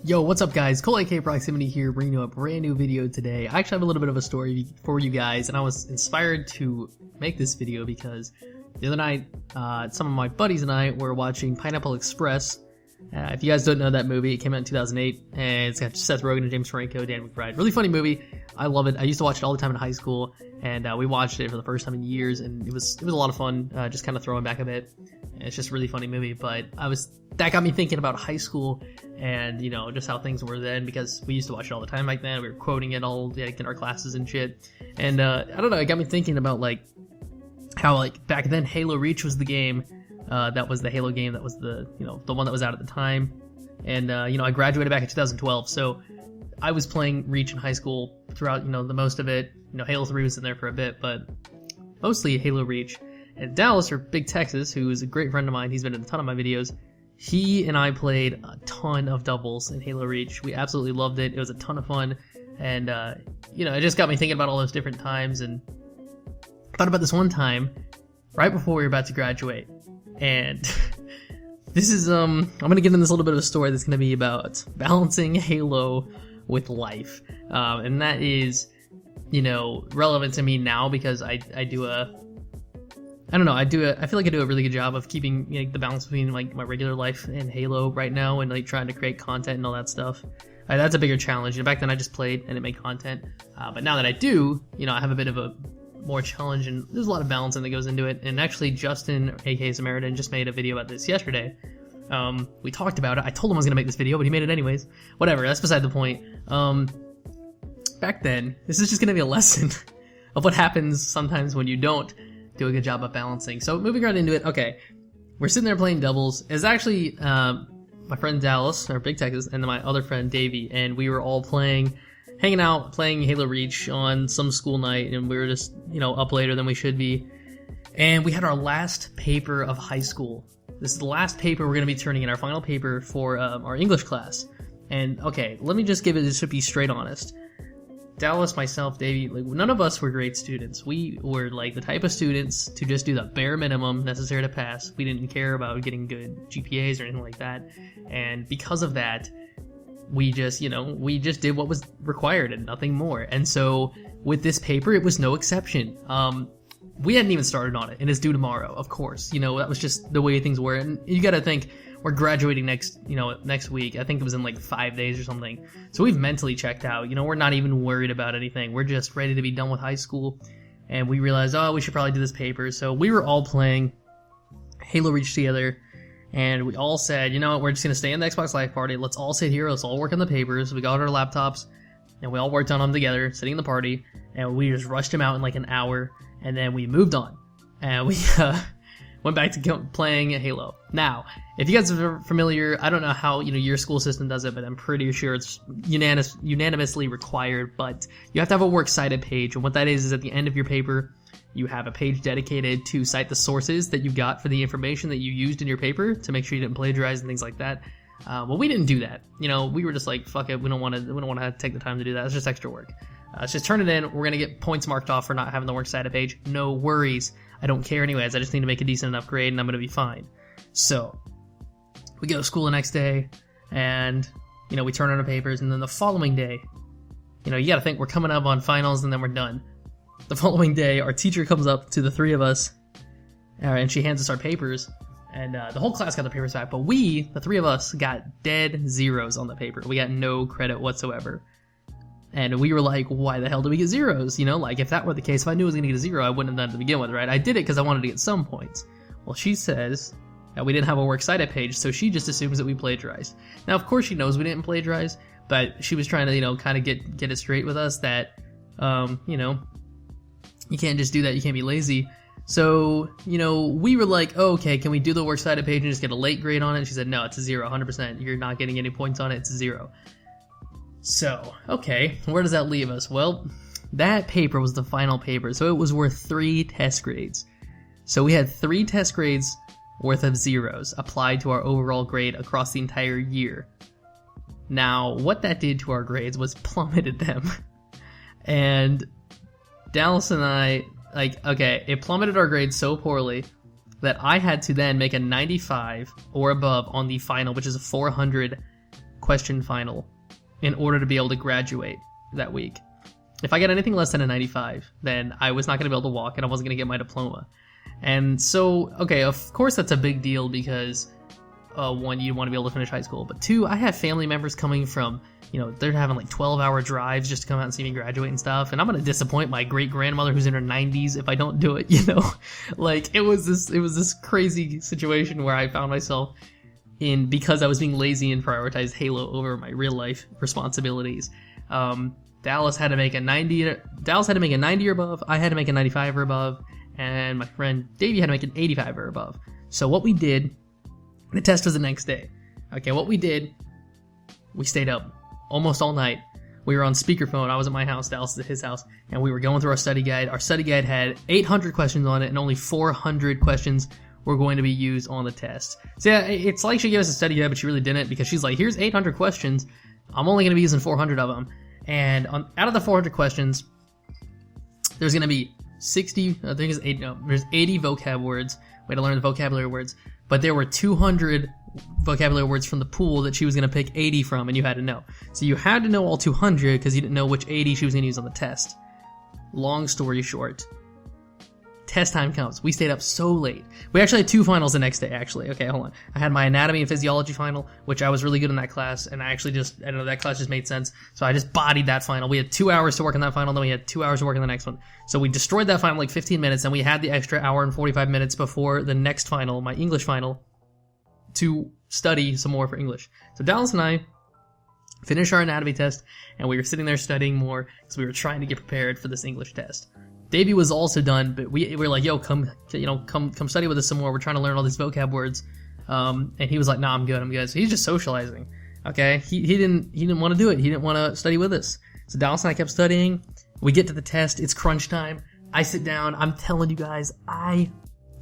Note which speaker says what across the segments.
Speaker 1: Yo, what's up guys? Cole aka Proximitty here, bringing you a brand new video today. I actually have a little bit of a story for you guys, and I was inspired to make this video because the other night, some of my buddies and I were watching Pineapple Express. If you guys don't know that movie, it came out in 2008, and it's got Seth Rogen and James Franco, Dan McBride. Really funny movie. I love it. I used to watch it all the time in high school, and we watched it for the first time in years, and it was a lot of fun, just kind of throwing back a bit. It's just a really funny movie, but that got me thinking about high school and, you know, just how things were then, because we used to watch it all the time back then. We were quoting it all like in our classes and shit. And I don't know, it got me thinking about like how like back then Halo Reach was the game. That was the Halo game. That was the, you know, the one that was out at the time. And you know, I graduated back in 2012, so I was playing Reach in high school throughout, you know, the most of it. You know, Halo 3 was in there for a bit, but mostly Halo Reach. And Dallas, or Big Texas, who is a great friend of mine, he's been in a ton of my videos, he and I played a ton of doubles in Halo Reach. We absolutely loved it. It was a ton of fun. And, you know, it just got me thinking about all those different times, and thought about this one time right before we were about to graduate. And this is, I'm going to get into this little bit of a story that's going to be about balancing Halo with life. And that is, you know, relevant to me now because I feel like I do a really good job of keeping, you know, the balance between like my regular life and Halo right now, and like trying to create content and all that stuff. That's a bigger challenge. You know, back then I just played and didn't make content, but now that I do, you know, I have a bit of a more challenge, and there's a lot of balancing that goes into it. And actually, Justin, aka Samaritan, just made a video about this yesterday. We talked about it. I told him I was gonna make this video, but he made it anyways. Whatever, that's beside the point. Back then, this is just gonna be a lesson of what happens sometimes when you don't do a good job of balancing. So moving right into it, okay, we're sitting there playing doubles. It's actually my friend Dallas, or Big Texas, and then my other friend Davey, and we were all hanging out, playing Halo Reach on some school night, and we were just, you know, up later than we should be. And we had our last paper of high school. This is the last paper we're going to be turning in, our final paper for our English class. And okay, let me just to be straight honest. Dallas, myself, Davey, like, none of us were great students. We were like the type of students to just do the bare minimum necessary to pass. We didn't care about getting good GPAs or anything like that. And because of that, we just did what was required and nothing more. And so with this paper, it was no exception. We hadn't even started on it, and it's due tomorrow, of course. You know, that was just the way things were. And you gotta think, we're graduating next week. I think it was in like 5 days or something. So we've mentally checked out. You know, we're not even worried about anything. We're just ready to be done with high school. And we realized, oh, we should probably do this paper. So we were all playing Halo Reach together. And we all said, you know what, we're just going to stay in the Xbox Live Party. Let's all sit here. Let's all work on the papers. We got our laptops, and we all worked on them together, sitting in the party. And we just rushed them out in like an hour. And then we moved on. And we went back to playing Halo. Now, if you guys are familiar, I don't know how, you know, your school system does it, but I'm pretty sure it's unanimously required. But you have to have a works cited page. And what that is at the end of your paper, you have a page dedicated to cite the sources that you got for the information that you used in your paper to make sure you didn't plagiarize and things like that. Well, we didn't do that. You know, we were just like, fuck it, we don't want to take the time to do that. It's just extra work. Let's just turn it in. We're gonna get points marked off for not having the works cited page. No worries. I don't care anyways. I just need to make a decent enough grade, and I'm gonna be fine. So we go to school the next day, and you know, we turn in our papers, and then the following day, you know, you gotta think we're coming up on finals, and then we're done. The following day, our teacher comes up to the three of us, and she hands us our papers, and the whole class got the papers back, but we, the three of us, got dead zeros on the paper. We got no credit whatsoever. And we were like, why the hell do we get zeros? You know, like, if that were the case, if I knew I was going to get a zero, I wouldn't have done it to begin with, right? I did it because I wanted to get some points. Well, she says that we didn't have a works cited page, so she just assumes that we plagiarized. Now, of course she knows we didn't plagiarize, but she was trying to, you know, kind of get it straight with us that, you know, you can't just do that, you can't be lazy. So, you know, we were like, oh, okay, can we do the works cited page and just get a late grade on it? And she said, no, it's a 0, 100%. You're not getting any points on it, it's a 0. So, okay, where does that leave us? Well, that paper was the final paper, so it was worth 3 test grades. So we had 3 test grades worth of zeros applied to our overall grade across the entire year. Now, what that did to our grades was plummeted them. And Dallas and I, like, okay, it plummeted our grades so poorly that I had to then make a 95 or above on the final, which is a 400 question final, in order to be able to graduate that week. If I get anything less than a 95, then I was not going to be able to walk and I wasn't going to get my diploma. And so, okay, of course that's a big deal because, one, you want to be able to finish high school, but two, I have family members coming from, they're having like 12-hour drives just to come out and see me graduate and stuff, and I'm going to disappoint my great-grandmother who's in her 90s if I don't do it, Like, it was this crazy situation where I found myself in, because I was being lazy and prioritized Halo over my real-life responsibilities. Dallas had to make a 90 or above, I had to make a 95 or above, and my friend Davey had to make an 85 or above. So what we did, the test was the next day. Okay, what we did, we stayed up almost all night. We were on speakerphone. I was at my house, Dallas was at his house, and we were going through our study guide. Our study guide had 800 questions on it, and only 400 questions were going to be used on the test. So yeah, it's like she gave us a study guide, but she really didn't, because she's like, here's 800 questions. I'm only going to be using 400 of them. And out of the 400 questions, there's going to be 60, I think it's 80, no, there's 80 vocab words. We had to learn the vocabulary words. But there were 200 vocabulary words from the pool that she was going to pick 80 from, and you had to know. So you had to know all 200 because you didn't know which 80 she was going to use on the test. Long story short, test time comes. We stayed up so late. We actually had 2 finals the next day, actually. Okay, hold on. I had my anatomy and physiology final, which I was really good in that class, and I don't know, that class just made sense. So I just bodied that final. We had 2 hours to work on that final, then we had 2 hours to work on the next one. So we destroyed that final in like 15 minutes, and we had the extra hour and 45 minutes before the next final, my English final, to study some more for English. So Dallas and I finished our anatomy test, and we were sitting there studying more, because we were trying to get prepared for this English test. Davey was also done, but we were like, yo, come study with us some more. We're trying to learn all these vocab words. And he was like, nah, I'm good. So he's just socializing. Okay. He didn't want to do it. He didn't want to study with us. So Dallas and I kept studying. We get to the test. It's crunch time. I sit down. I'm telling you guys, I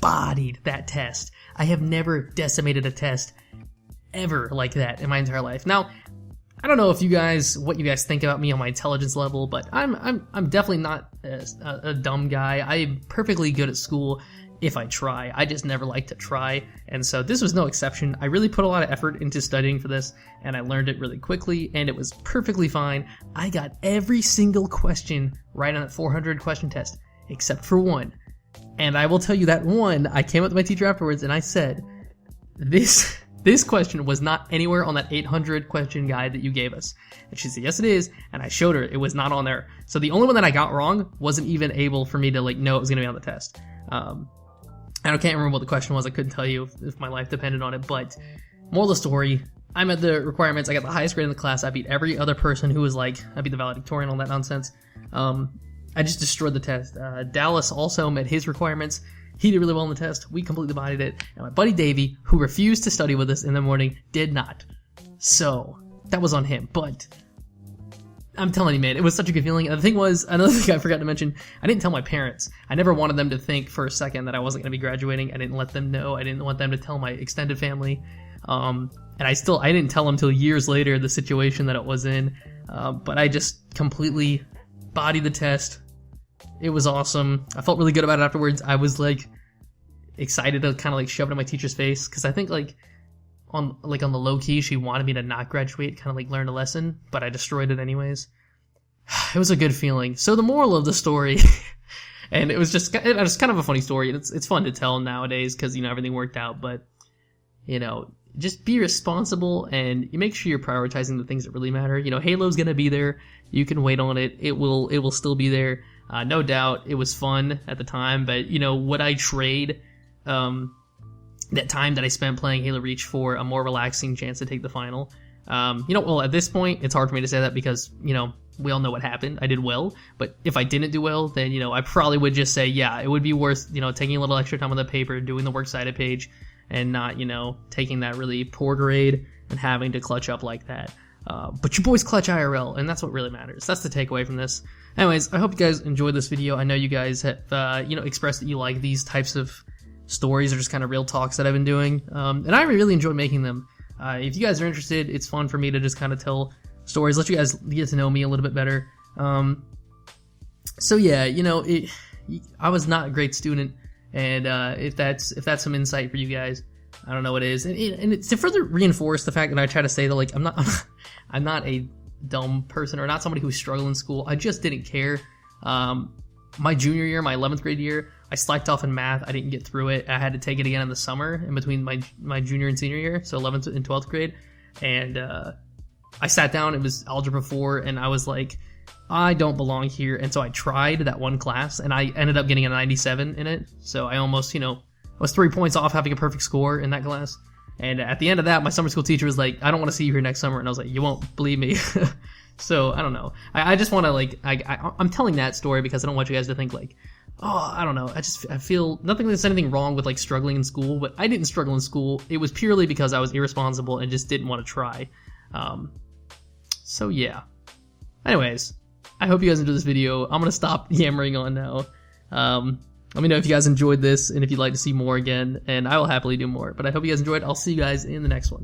Speaker 1: bodied that test. I have never decimated a test ever like that in my entire life. Now, I don't know what you guys think about me on my intelligence level, but I'm definitely not a dumb guy. I'm perfectly good at school if I try. I just never like to try, and so this was no exception. I really put a lot of effort into studying for this, and I learned it really quickly, and it was perfectly fine. I got every single question right on that 400 question test, except for one. And I will tell you that one, I came up to my teacher afterwards, and I said, This question was not anywhere on that 800 question guide that you gave us. And she said, yes, it is. And I showed her it was not on there. So the only one that I got wrong wasn't even able for me to know it was going to be on the test. I can't remember what the question was. I couldn't tell you if my life depended on it. But moral of the story, I met the requirements. I got the highest grade in the class. I beat every other person who was I beat the valedictorian, all that nonsense. I just destroyed the test. Dallas also met his requirements. He did really well on the test. We completely bodied it. And my buddy Davey, who refused to study with us in the morning, did not. So, that was on him. But, I'm telling you, man, it was such a good feeling. And the thing was, another thing I forgot to mention, I didn't tell my parents. I never wanted them to think for a second that I wasn't going to be graduating. I didn't let them know. I didn't want them to tell my extended family. And I didn't tell them until years later the situation that it was in. But I just completely bodied the test. It was awesome. I felt really good about it afterwards. I was excited to kind of shove it in my teacher's face, because I think on the low key she wanted me to not graduate, kind of learn a lesson, but I destroyed it anyways. It was a good feeling. So the moral of the story, and it was kind of a funny story. It's fun to tell nowadays because everything worked out, but just be responsible and you make sure you're prioritizing the things that really matter. Halo's gonna be there. You can wait on it. It will still be there. No doubt it was fun at the time, but would I trade that time that I spent playing Halo Reach for a more relaxing chance to take the final? Well, at this point, it's hard for me to say that because, we all know what happened. I did well, but if I didn't do well, then, I probably would just say, yeah, it would be worth, taking a little extra time on the paper, doing the works cited page, and not, taking that really poor grade and having to clutch up like that. But your boys clutch IRL, and that's what really matters. That's the takeaway from this. Anyways, I hope you guys enjoyed this video. I know you guys have, expressed that you like these types of stories or just kind of real talks that I've been doing. And I really enjoy making them. If you guys are interested, it's fun for me to just kind of tell stories, let you guys get to know me a little bit better. So yeah, I was not a great student And if that's some insight for you guys, I don't know what it is. And it's to further reinforce the fact that I try to say that, like, I'm not a dumb person or not somebody who's struggling in school. I just didn't care. My junior year, my 11th grade year, I slacked off in math. I didn't get through it. I had to take it again in the summer in between my junior and senior year, so 11th and 12th grade. And I sat down. It was Algebra 4, and I was like, I don't belong here. And so I tried that one class, and I ended up getting a 97 in it. So I almost, I was 3 points off having a perfect score in that class. And at the end of that, my summer school teacher was like, I don't want to see you here next summer. And I was like, you won't believe me. So I don't know. I just want to, like, I'm telling that story because I don't want you guys to think like, oh, I don't know. I feel nothing there's anything wrong with like struggling in school, but I didn't struggle in school. It was purely because I was irresponsible and just didn't want to try. So yeah. Anyways, I hope you guys enjoyed this video. I'm gonna stop yammering on now. Let me know if you guys enjoyed this and if you'd like to see more again, and I will happily do more. But I hope you guys enjoyed. I'll see you guys in the next one.